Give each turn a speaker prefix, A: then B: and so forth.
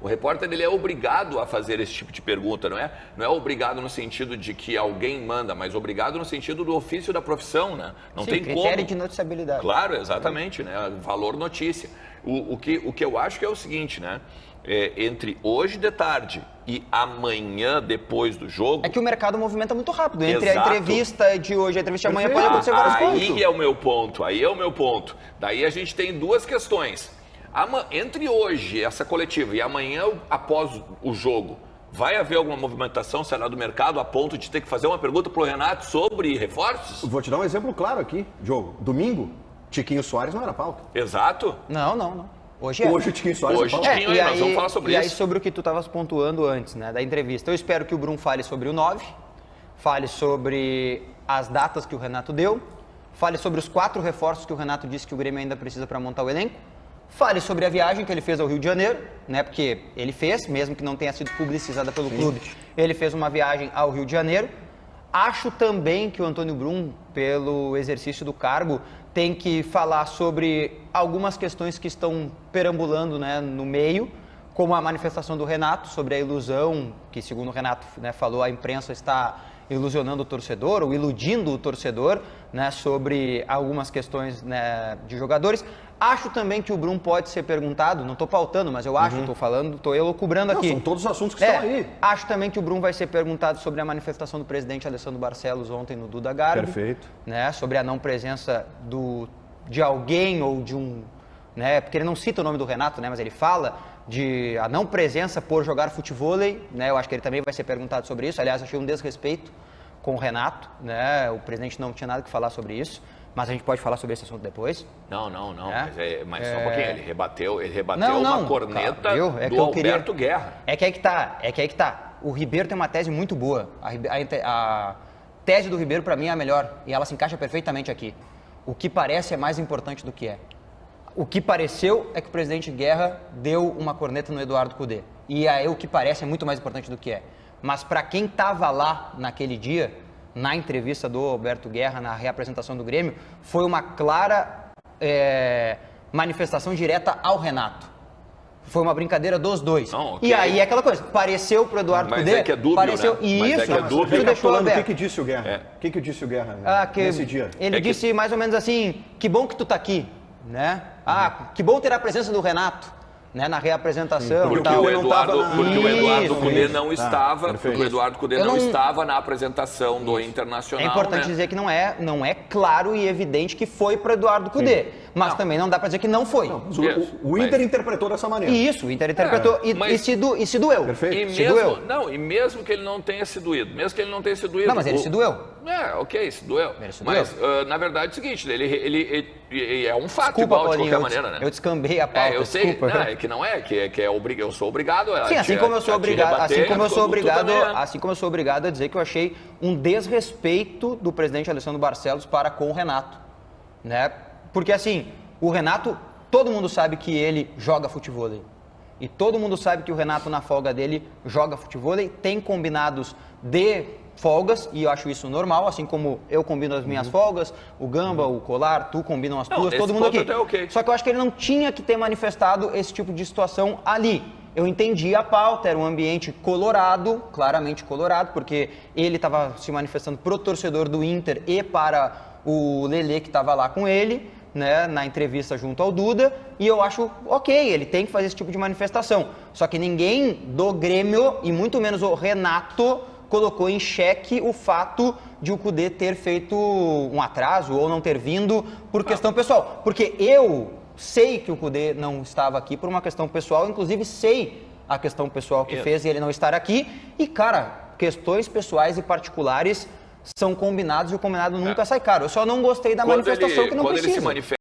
A: O repórter ele é obrigado a fazer esse tipo de pergunta, não é obrigado no sentido de que alguém manda, mas obrigado no sentido do ofício da profissão, né? Não
B: Sim,
A: tem
B: critério
A: como.
B: de noticiabilidade.
A: Claro, exatamente, né? Valor notícia. O que eu acho que é o seguinte, né? Entre hoje de tarde e amanhã depois do jogo...
B: É que o mercado movimenta muito rápido. Entre
A: Exato.
B: a entrevista de hoje e a entrevista de amanhã pode acontecer várias coisas.
A: Aí é o meu ponto, Daí a gente tem duas questões. Entre hoje, essa coletiva, e amanhã após o jogo, vai haver alguma movimentação, será do mercado, a ponto de ter que fazer uma pergunta para o Renato sobre reforços?
C: Vou te dar um exemplo claro aqui, Diogo. Domingo, Tiquinho Soares não era pauta.
A: Exato.
B: Não. Hoje é.
C: Hoje o Tiquinho Soares
A: Hoje
C: é pauta.
A: Tiquinho, nós vamos falar sobre
B: isso. E
A: isso.
B: aí sobre o que tu estavas pontuando antes, né, da entrevista. Eu espero que o Brum fale sobre o 9, fale sobre as datas que o Renato deu, fale sobre os 4 reforços que o Renato disse que o Grêmio ainda precisa para montar o elenco, fale sobre a viagem que ele fez ao Rio de Janeiro, né, porque ele fez, mesmo que não tenha sido publicizada pelo clube, ele fez uma viagem ao Rio de Janeiro. Acho também que o Antônio Brum, pelo exercício do cargo, tem que falar sobre algumas questões que estão perambulando, né, no meio, como a manifestação do Renato sobre a ilusão, que segundo o Renato, né, falou, a imprensa está ilusionando o torcedor, ou iludindo o torcedor, né, sobre algumas questões, né, de jogadores. Acho também que o Brum pode ser perguntado, não estou pautando, mas eu acho, estou elucubrando aqui.
C: São todos os assuntos que estão aí.
B: Acho também que o Brum vai ser perguntado sobre a manifestação do presidente Alessandro Barcelos ontem no Duda Garbi.
C: Perfeito.
B: Né, sobre a não presença de alguém ou de um... Né, porque ele não cita o nome do Renato, né, mas ele fala de a não presença por jogar futevôlei, né, eu acho que ele também vai ser perguntado sobre isso. Aliás, achei um desrespeito com o Renato, né, o presidente não tinha nada que falar sobre isso. Mas a gente pode falar sobre esse assunto depois?
A: Não. Mas só um pouquinho, ele rebateu uma corneta
B: cara,
A: do Alberto Guerra.
B: É que aí que tá. O Ribeiro tem uma tese muito boa. A tese do Ribeiro, para mim, é a melhor. E ela se encaixa perfeitamente aqui. O que parece é mais importante do que é. O que pareceu é que o presidente Guerra deu uma corneta no Eduardo Cudê. E aí o que parece é muito mais importante do que é. Mas para quem estava lá naquele dia, na entrevista do Alberto Guerra, na reapresentação do Grêmio, foi uma clara manifestação direta ao Renato. Foi uma brincadeira dos dois.
A: Não, okay.
B: E aí é aquela coisa, pareceu pro Eduardo Cudê...
A: Mas é que é dúbio,
B: pareceu,
A: né?
B: E
A: Mas
B: isso,
A: é que é dúbio.
B: tu deixou aberto.
C: O que disse o Guerra? O que disse o Guerra nesse dia?
B: Ele disse mais ou menos assim, que bom que tu tá aqui, né? Que bom ter a presença do Renato, né, na reapresentação.
A: Porque o Eduardo Cudê não estava, porque o Eduardo Cudê não estava na apresentação do Internacional.
B: É importante dizer que não é claro e evidente que foi para o Eduardo Cudê, mas também não dá para dizer que não foi.
C: O Inter interpretou dessa maneira.
B: Isso, o Inter interpretou e se doeu.
C: Perfeito.
A: E mesmo que ele não tenha se doído,
B: Não, mas ele se doeu.
A: Se doeu. Mas, na verdade, é o seguinte, ele é um fato.
B: Desculpa,
A: igual,
B: Paulinho,
A: de qualquer maneira, né?
B: Eu descambei a pauta,
A: eu sei,
B: desculpa.
A: Eu sou obrigado a
B: Sim, assim como eu sou obrigado a dizer que eu achei um desrespeito do presidente Alessandro Barcelos para com o Renato, né? Porque assim, o Renato, todo mundo sabe que ele joga futevôlei. E todo mundo sabe que o Renato na folga dele joga futevôlei, tem combinados de folgas, e eu acho isso normal, assim como eu combino as minhas folgas, o Gamba, o Colar, tu combinam as tuas, todo mundo aqui. Só que eu acho que ele não tinha que ter manifestado esse tipo de situação ali. Eu entendi a pauta, era um ambiente colorado, claramente colorado, porque ele estava se manifestando pro torcedor do Inter e para o Lelê que estava lá com ele, né, na entrevista junto ao Duda, e eu acho ok, ele tem que fazer esse tipo de manifestação. Só que ninguém do Grêmio, e muito menos o Renato, colocou em xeque o fato de o Cudê ter feito um atraso ou não ter vindo por questão pessoal. Porque eu sei que o Cudê não estava aqui por uma questão pessoal, inclusive sei a questão pessoal que fez ele não estar aqui. E, cara, questões pessoais e particulares são combinados e o combinado nunca sai caro. Eu só não gostei da manifestação que não precisa.